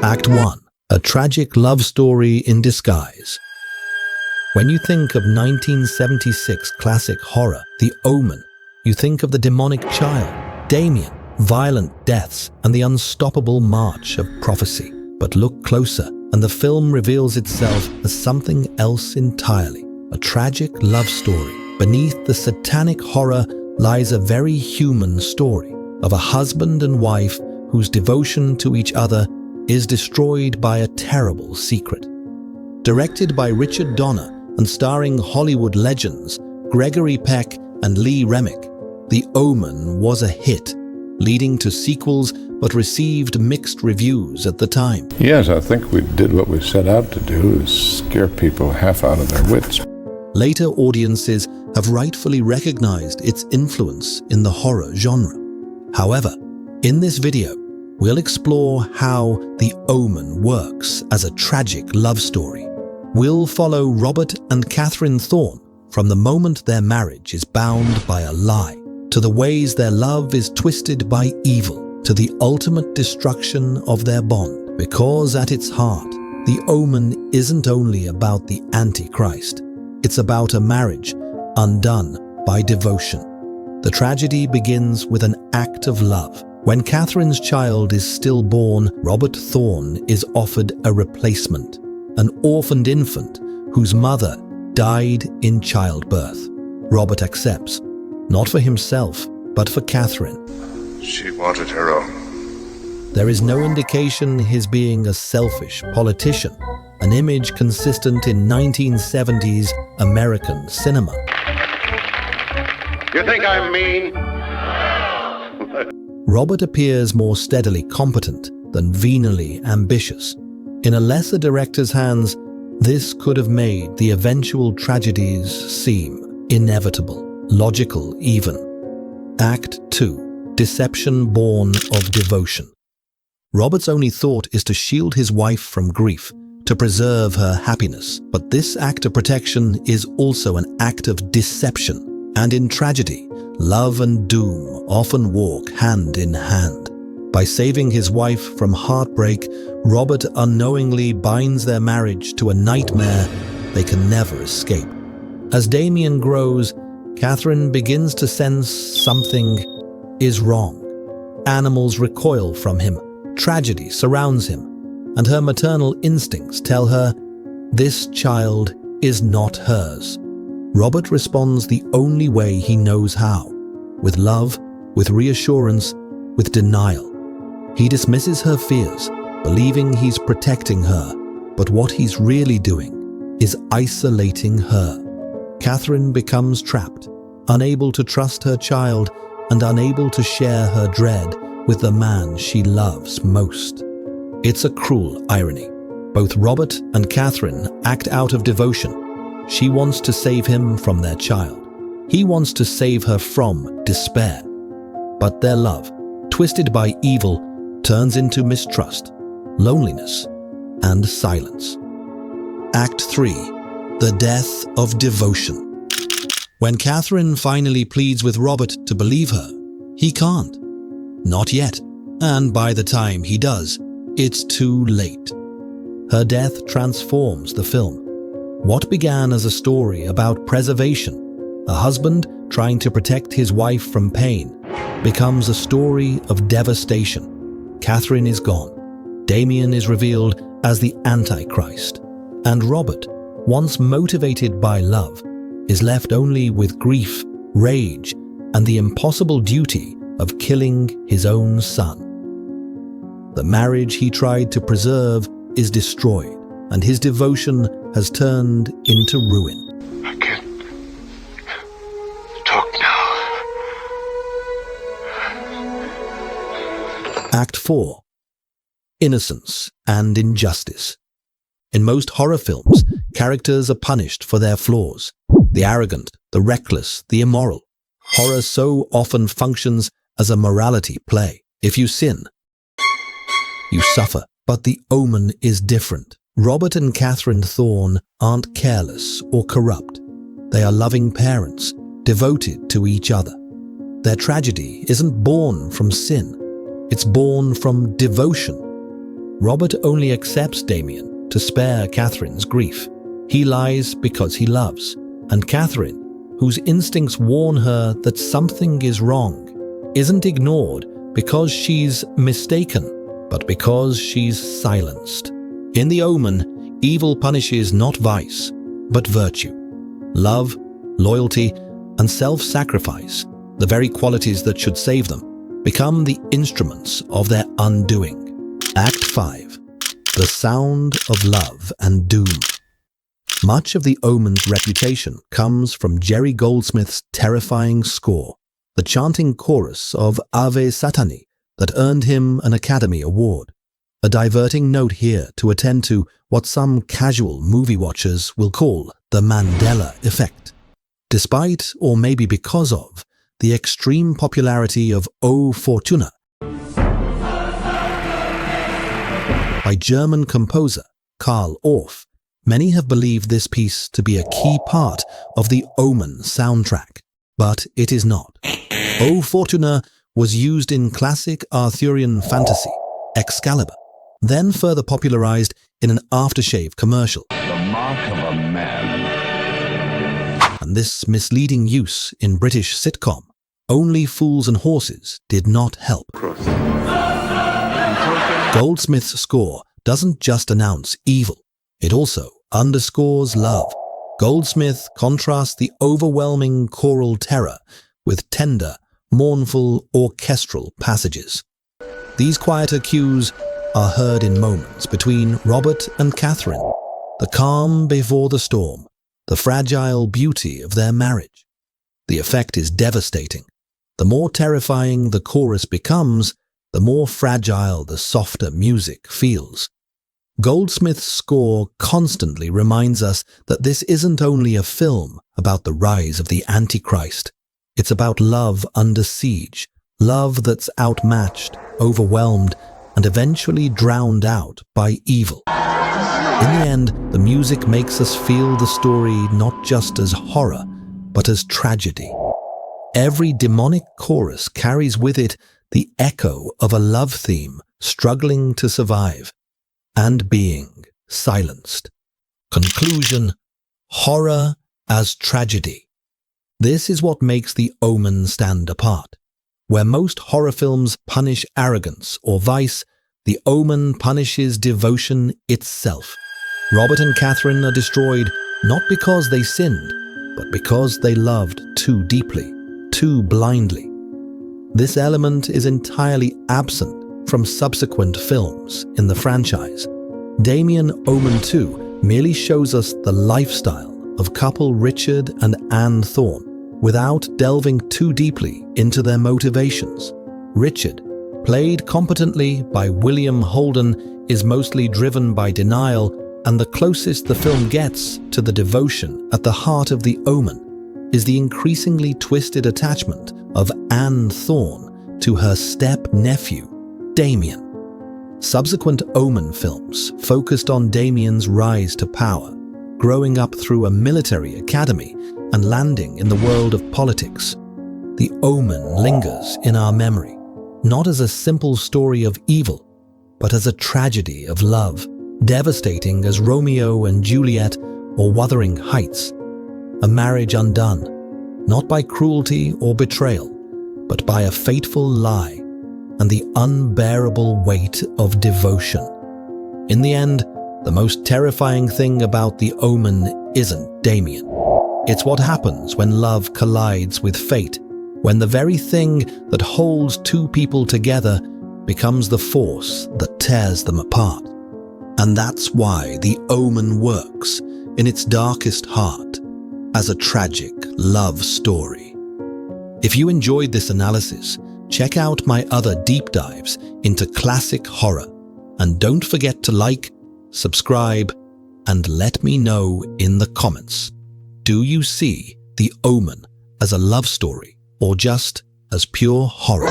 Act 1. A tragic love story in disguise. When you think of 1976 classic horror, The Omen, you think of the demonic child, Damien, violent deaths, and the unstoppable march of prophecy. But look closer, and the film reveals itself as something else entirely. A tragic love story. Beneath the satanic horror lies a very human story of a husband and wife whose devotion to each other is destroyed by a terrible secret. Directed by Richard Donner and starring Hollywood legends Gregory Peck and Lee Remick, The Omen was a hit, leading to sequels but received mixed reviews at the time. Yes, I think we did what we set out to do, is scare people half out of their wits. Later audiences have rightfully recognized its influence in the horror genre. However, in this video, we'll explore how The Omen works as a tragic love story. We'll follow Robert and Katherine Thorn from the moment their marriage is bound by a lie, to the ways their love is twisted by evil, to the ultimate destruction of their bond. Because at its heart, The Omen isn't only about the Antichrist. It's about a marriage undone by devotion. The tragedy begins with an act of love. When Catherine's child is stillborn, Robert Thorn is offered a replacement, an orphaned infant whose mother died in childbirth. Robert accepts, not for himself, but for Katherine. She wanted her own. There is no indication his being a selfish politician, an image consistent in 1970s American cinema. You think I'm mean? Robert appears more steadily competent than venally ambitious. In a lesser director's hands, this could have made the eventual tragedies seem inevitable, logical even. Act 2. Deception born of devotion. Robert's only thought is to shield his wife from grief, to preserve her happiness. But this act of protection is also an act of deception. And in tragedy, love and doom often walk hand in hand. By saving his wife from heartbreak, Robert unknowingly binds their marriage to a nightmare they can never escape. As Damien grows, Katherine begins to sense something is wrong. Animals recoil from him, tragedy surrounds him, and her maternal instincts tell her this child is not hers. Robert responds the only way he knows how, with love, with reassurance, with denial. He dismisses her fears, believing he's protecting her, but what he's really doing is isolating her. Katherine becomes trapped, unable to trust her child and unable to share her dread with the man she loves most. It's a cruel irony. Both Robert and Katherine act out of devotion. She wants to save him from their child. He wants to save her from despair. But their love, twisted by evil, turns into mistrust, loneliness, and silence. Act 3. The death of devotion. When Katherine finally pleads with Robert to believe her, he can't. Not yet. And by the time he does, it's too late. Her death transforms the film. What began as a story about preservation, a husband trying to protect his wife from pain, becomes a story of devastation. Katherine is gone. Damien is revealed as the Antichrist. And Robert, once motivated by love, is left only with grief, rage, and the impossible duty of killing his own son. The marriage he tried to preserve is destroyed, and his devotion has turned into ruin. I can't talk now. Act 4. Innocence and Injustice. In most horror films, characters are punished for their flaws. The arrogant, the reckless, the immoral. Horror so often functions as a morality play. If you sin, you suffer. But The Omen is different. Robert and Katherine Thorn aren't careless or corrupt. They are loving parents, devoted to each other. Their tragedy isn't born from sin. It's born from devotion. Robert only accepts Damien to spare Katherine's grief. He lies because he loves, and Katherine, whose instincts warn her that something is wrong, isn't ignored because she's mistaken, but because she's silenced. In the Omen, evil punishes not vice, but virtue. Love, loyalty, and self-sacrifice, the very qualities that should save them, become the instruments of their undoing. Act 5. The Sound of Love and Doom. Much of the Omen's reputation comes from Jerry Goldsmith's terrifying score, the chanting chorus of Ave Satani that earned him an Academy Award. A diverting note here to attend to what some casual movie watchers will call the Mandela Effect. Despite, or maybe because of, the extreme popularity of O Fortuna by German composer Karl Orff, many have believed this piece to be a key part of the Omen soundtrack, but it is not. O Fortuna was used in classic Arthurian fantasy, Excalibur, then further popularized in an aftershave commercial. The mark of a man. And this misleading use in British sitcom, Only Fools and Horses, did not help. Goldsmith's score doesn't just announce evil, it also underscores love. Goldsmith contrasts the overwhelming choral terror with tender, mournful orchestral passages. These quieter cues are heard in moments between Robert and Katherine, the calm before the storm, the fragile beauty of their marriage. The effect is devastating. The more terrifying the chorus becomes, the more fragile the softer music feels. Goldsmith's score constantly reminds us that this isn't only a film about the rise of the Antichrist. It's about love under siege, love that's outmatched, overwhelmed, and eventually drowned out by evil. In the end, the music makes us feel the story not just as horror, but as tragedy. Every demonic chorus carries with it the echo of a love theme struggling to survive and being silenced. Conclusion: horror as tragedy. This is what makes the Omen stand apart. Where most horror films punish arrogance or vice, the Omen punishes devotion itself. Robert and Katherine are destroyed not because they sinned, but because they loved too deeply, too blindly. This element is entirely absent from subsequent films in the franchise. Damien Omen 2 merely shows us the lifestyle of couple Richard and Anne Thorn without delving too deeply into their motivations. Richard, played competently by William Holden, is mostly driven by denial, and the closest the film gets to the devotion at the heart of the Omen is the increasingly twisted attachment of Anne Thorn to her step-nephew, Damien. Subsequent Omen films focused on Damien's rise to power, growing up through a military academy and landing in the world of politics. The Omen lingers in our memory, not as a simple story of evil, but as a tragedy of love, devastating as Romeo and Juliet or Wuthering Heights. A marriage undone, not by cruelty or betrayal, but by a fateful lie and the unbearable weight of devotion. In the end, the most terrifying thing about the Omen isn't Damien. It's what happens when love collides with fate, when the very thing that holds two people together becomes the force that tears them apart. And that's why the Omen works in its darkest heart as a tragic love story. If you enjoyed this analysis, check out my other deep dives into classic horror, and don't forget to like, subscribe, and let me know in the comments. Do you see the Omen as a love story or just as pure horror?